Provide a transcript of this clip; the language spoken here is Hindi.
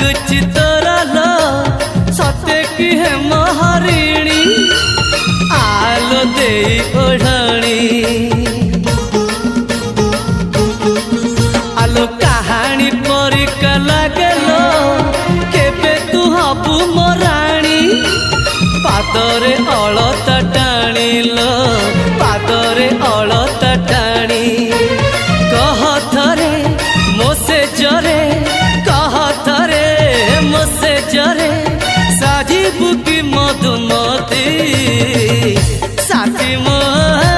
लाଗୁଛି ତୋର लो सत्य की है महारिणी आलो दे ओढ़णी आलो कहानी परिका लागेलो केबे तू हबु मोराणी पादरे अलता टाणीलो पादरे अलता टाणी कह थरे मोसे जरे कह थरे मोसे जरे साजी बुकी मधुमती साथी मोह